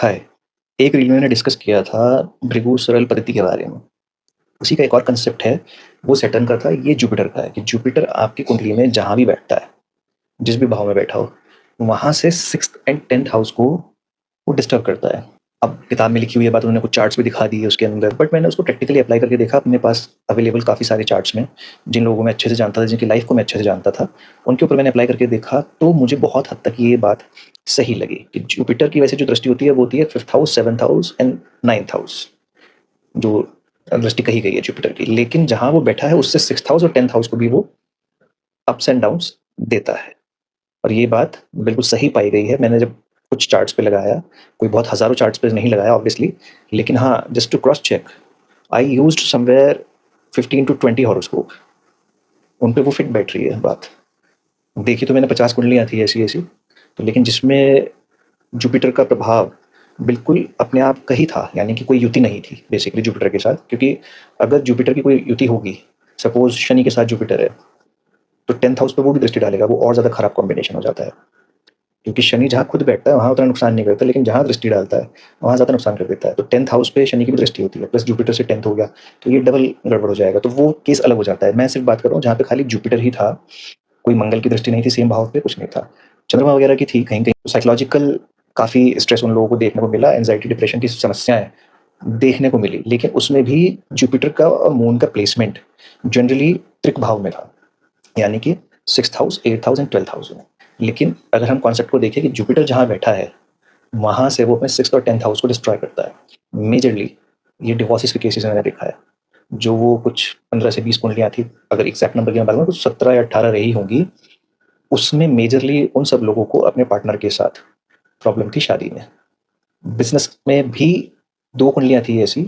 हाय। एक रील में मैंने डिस्कस किया था भृगु सरल पद्धति के बारे में। उसी का एक और कंसेप्ट है, वो सैटर्न का था, ये जुपिटर का है कि जुपिटर आपकी कुंडली में जहाँ भी बैठता है, जिस भी भाव में बैठा हो, वहाँ से 6th एंड 10th हाउस को वो डिस्टर्ब करता है। अब किताब में लिखी हुई है बात, उन्होंने कुछ चार्ट्स भी दिखा दी है उसके अंदर, बट मैंने उसको प्रैक्टिकली अप्लाई करके देखा अपने पास अवेलेबल काफ़ी सारे चार्ट्स में, जिन लोगों को मैं अच्छे से जानता था, जिनकी लाइफ को मैं अच्छे से जानता था, उनके ऊपर मैंने अप्लाई करके देखा, तो मुझे बहुत हद तक ये बात सही लगी कि जुपिटर की वैसे जो दृष्टि होती है वो होती है 5th house, 7th house and 9th house, जो दृष्टि कही गई है जुपिटर की। लेकिन जहाँ वो बैठा है उससे 6th हाउस और 10th हाउस को भी वो अप्स एंड डाउन्स देता है। और ये बात बिल्कुल सही पाई गई है। मैंने जब कुछ चार्ट्स पे लगाया, कोई बहुत हज़ारों चार्ट्स पे नहीं लगाया ऑब्वियसली, लेकिन हाँ, just to cross check I used somewhere 15 to 20 horoscope, उन पे वो फिट बैठ रही है बात। देखी तो मैंने 50 कुंडलियाँ थी ऐसी-ऐसी, तो लेकिन जिसमें जुपिटर का प्रभाव बिल्कुल अपने आप का ही था, यानी कि कोई युति नहीं थी बेसिकली जुपिटर के साथ। क्योंकि अगर जुपिटर की कोई युति होगी, सपोज़ शनि के साथ जुपिटर है, तो 10th हाउस पे वो भी दृष्टि डालेगा, वो और ज़्यादा खराब कॉम्बिनेशन हो जाता है। क्योंकि शनि जहाँ खुद बैठता है वहाँ उतना नुकसान नहीं करता, लेकिन जहाँ दृष्टि डालता है वहाँ ज़्यादा नुकसान कर देता है। तो 10th हाउस पे शनि की भी दृष्टि होती है, प्लस जुपिटर से 10th हो गया, तो ये डबल गड़बड़ हो जाएगा। तो वो केस अलग हो जाता है। मैं सिर्फ बात कर रहा हूँ जहाँ पे खाली जुपिटर ही था, कोई मंगल की दृष्टि नहीं थी सेम भाव पे, कुछ नहीं था। चंद्रमा वगैरह की थी कहीं-कहीं। तो साइकोलॉजिकल काफ़ी स्ट्रेस उन लोगों को देखने को मिला, एंग्जायटी, डिप्रेशन की समस्याएँ देखने को मिली। लेकिन उसमें भी जुपिटर का और मून का प्लेसमेंट जनरली त्रिक भाव में था, यानी कि 6th house, 8th house and 12th house में। लेकिन अगर हम कॉन्सेप्ट को देखें कि जुपिटर जहाँ बैठा है, वहाँ से वो अपने 6th और 10th हाउस को डिस्ट्रॉय करता है। मेजरली ये डिवोर्सेस के केसेस में मैंने देखा है। जो वो कुछ 15 से 20 कुंडलियाँ थी, अगर एग्ज़ैक्ट नंबर की मैं बात करूँ तो 17 या 18 रही होंगी। उसमें मेजरली उन सब लोगों को अपने पार्टनर के साथ प्रॉब्लम थी शादी में। बिज़नेस में भी 2 कुंडलियाँ थी ऐसी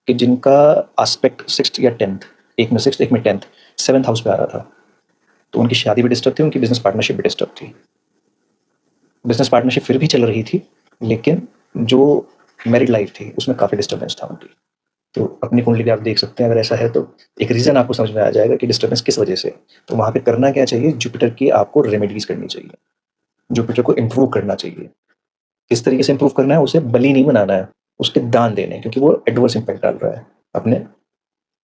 कि जिनका एस्पेक्ट 6th या 10th, एक में 6th एक में 10th, 7th हाउस पे आ रहा था। तो उनकी शादी भी डिस्टर्ब थी, उनकी बिज़नेस पार्टनरशिप भी डिस्टर्ब थी। बिज़नेस पार्टनरशिप फिर भी चल रही थी, लेकिन जो मैरिड लाइफ़ थी उसमें काफ़ी डिस्टर्बेंस था उनकी। तो अपनी कुंडली भी आप देख सकते हैं, अगर ऐसा है तो एक रीज़न आपको समझ में आ जाएगा कि डिस्टर्बेंस किस वजह से है। तो वहाँ पे करना क्या चाहिए, जुपिटर की आपको रेमेडीज़ करनी चाहिए। जुपिटर को इम्प्रूव करना चाहिए। किस तरीके से इम्प्रूव करना है, उसे बली नहीं बनाना है, उसके दान देने हैं, क्योंकि वो एडवर्स इम्पैक्ट डाल रहा है अपने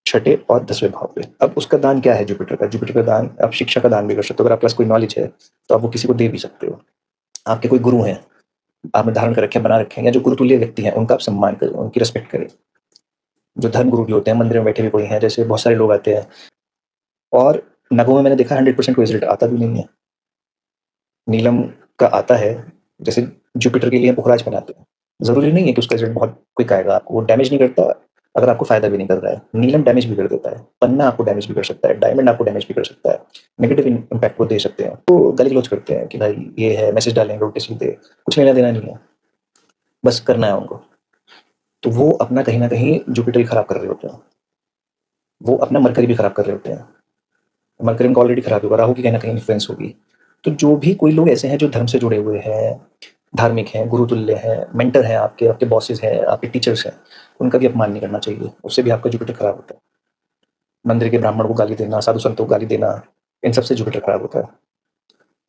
6ठे और 10वें भाव पे। अब उसका दान क्या है जुपिटर का? जुपिटर का दान आप शिक्षा का दान भी कर सकते हो। अगर आपके पास कोई नॉलेज है, तो आप वो किसी को दे भी सकते हो। आपके कोई गुरु हैं, आपने धारण कर रखे हैं, बना रखे हैं, या जो गुरुतुल्य व्यक्ति हैं, उनका आप सम्मान करें, उनकी रिस्पेक्ट करें। जो धर्म गुरु भी होते हैं, मंदिर में बैठे हुए कोई हैं, जैसे बहुत सारे लोग आते हैं, और नगों में मैंने देखा 100% कोई रिजल्ट आता भी नहीं है। नीलम का आता है, जैसे जुपिटर के लिए पुखराज बनाते हैं। ज़रूरी नहीं है कि उसका रिजल्ट बहुत क्विक आएगा आपको, वो डैमेज नहीं करता, अगर आपको फ़ायदा भी नहीं कर रहा है। नीलम डैमेज भी कर देता है, पन्ना आपको डैमेज भी कर सकता है, डायमंड आपको डैमेज भी कर सकता है, नेगेटिव इम्पैक्ट वो दे सकते हैं। तो गाली-गलौच करते हैं कि भाई ये है, मैसेज डालेंगे उल्टे-सीधे, कुछ लेना-देना नहीं है, बस करना है उनको। तो वो अपना कहीं न कहीं जुपिटर ही खराब कर रहे होते हैं। वो अपना मरकरी भी खराब कर रहे होते हैं। मरकरी उनका ऑलरेडी खराब होगा, राहु की कहीं न कहीं इन्फ्लुएंस होगी। तो जो भी कोई लोग ऐसे हैं जो धर्म से जुड़े हुए हैं, धार्मिक हैं, गुरुतुल्य हैं, मेंटर हैं आपके, आपके बॉसेस हैं, आपके टीचर्स हैं, उनका भी अपमान नहीं करना चाहिए, उससे भी आपका जुपिटर खराब होता है। मंदिर के ब्राह्मण को गाली देना, साधु संतों को गाली देना, इन सब से जुपिटर खराब होता है।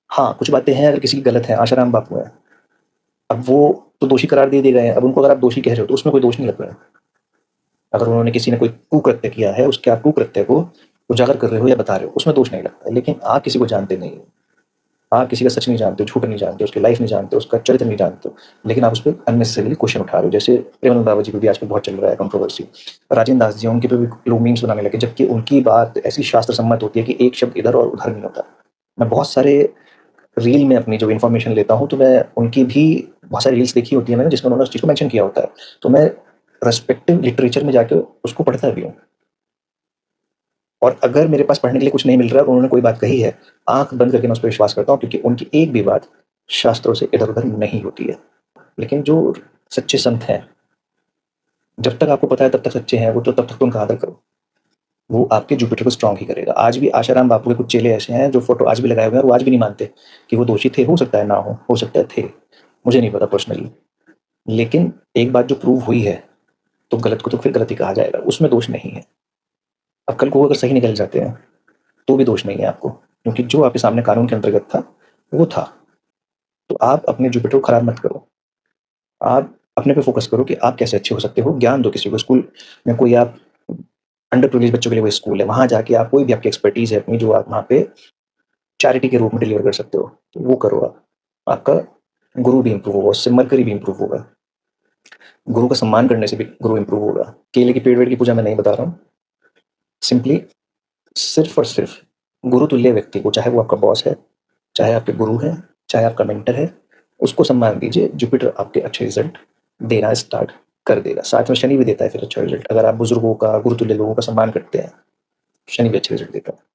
हाँ, कुछ बातें हैं अगर किसी की गलत हैं, आशाराम बापू हैं, अब वो तो दोषी करार दे दिए गए हैं, अब उनको अगर आप दोषी कह रहे हो तो उसमें कोई दोष नहीं लग रहा है। अगर उन्होंने किसी ने कोई कुकृत्य किया है, उसके आप कुकृत्य को उजागर कर रहे हो या बता रहे हो, उसमें दोष नहीं लगता है। लेकिन आप किसी को जानते नहीं हो, आप किसी का सच नहीं जानते हो, झूठ नहीं जानते हो, उसकी लाइफ नहीं जानते हो, उसका चरित्र नहीं जानते हो, लेकिन आप उस पे अननेसेसरीली क्वेश्चन उठा रहे हो। जैसे प्रेमानंद बाबा जी पे भी आजकल बहुत चल रहा है कंट्रोवर्सी। राजेंद्र दास जी हैं, उनके पे भी लोग मीम्स बनाने लगे, जबकि उनकी बात ऐसी शास्त्र सम्मत होती है कि एक शब्द इधर और उधर नहीं होता। मैं बहुत सारे रील में अपनी जब इन्फॉर्मेशन लेता हूँ, तो मैं उनकी भी बहुत सारी रील्स देखी होती है मैंने, जिसमें उन्होंने उस चीज़ को मेंशन किया होता है। तो मैं रेस्पेक्टिव लिटरेचर में जाके उसको पढ़ता भी हूँ। और अगर मेरे पास पढ़ने के लिए कुछ नहीं मिल रहा है और उन्होंने कोई बात कही है, आँख बंद करके मैं उस पे विश्वास करता हूँ, क्योंकि उनकी एक भी बात शास्त्रों से इधर-उधर नहीं होती है। लेकिन जो सच्चे संत हैं, जब तक आपको पता है तब तक सच्चे हैं वो, तो तब तक तो उनका आदर करो। वो आपके जुपिटर को स्ट्रॉन्ग ही करेगा। आज भी आशाराम बापू के कुछ चेले ऐसे हैं जो फ़ोटो आज भी लगाए हुए हैं और वो आज भी नहीं मानते कि वो दोषी थे। हो सकता है ना हो सकता है थे, मुझे नहीं पता पर्सनली। लेकिन एक बात जो प्रूव हुई है, तो गलत को तो फिर गलत ही कहा जाएगा, उसमें दोष नहीं है। अब कल को वो अगर सही निकल जाते हैं, तो भी दोष नहीं है आपको, क्योंकि जो आपके सामने कानून के अंतर्गत था, वो था। तो आप अपने जुपिटर को खराब मत करो। आप अपने पे फोकस करो कि आप कैसे अच्छे हो सकते हो, ज्ञान दो किसी को। स्कूल में कोई आप अंडर प्रिविलेज बच्चों के लिए कोई स्कूल है, वहाँ जाके आप कोई भी आपकी एक्सपर्टीज़ है अपनी जो आप वहाँ पे चैरिटी के रूप में डिलीवर कर सकते हो, तो वो करो आप। आपका गुरु भी इम्प्रूव होगा, उससे मरकरी भी इम्प्रूव होगा। गुरु का सम्मान करने से भी गुरु इम्प्रूव होगा। केले के पेड़-वेड़ की पूजा मैं नहीं बता रहा हूँ। सिंपली सिर्फ़ और सिर्फ़ गुरु तुल्य व्यक्ति को, चाहे वो आपका बॉस है, चाहे आपके गुरु हैं, चाहे आपका मेंटर है, उसको सम्मान दीजिए। जुपिटर आपके अच्छे रिज़ल्ट देना स्टार्ट कर देगा। साथ में शनि भी देता है फिर अच्छा रिज़ल्ट। अगर आप बुज़ुर्गों का, गुरुतुल्य लोगों का सम्मान करते हैं, शनि भी अच्छे रिज़ल्ट देता है।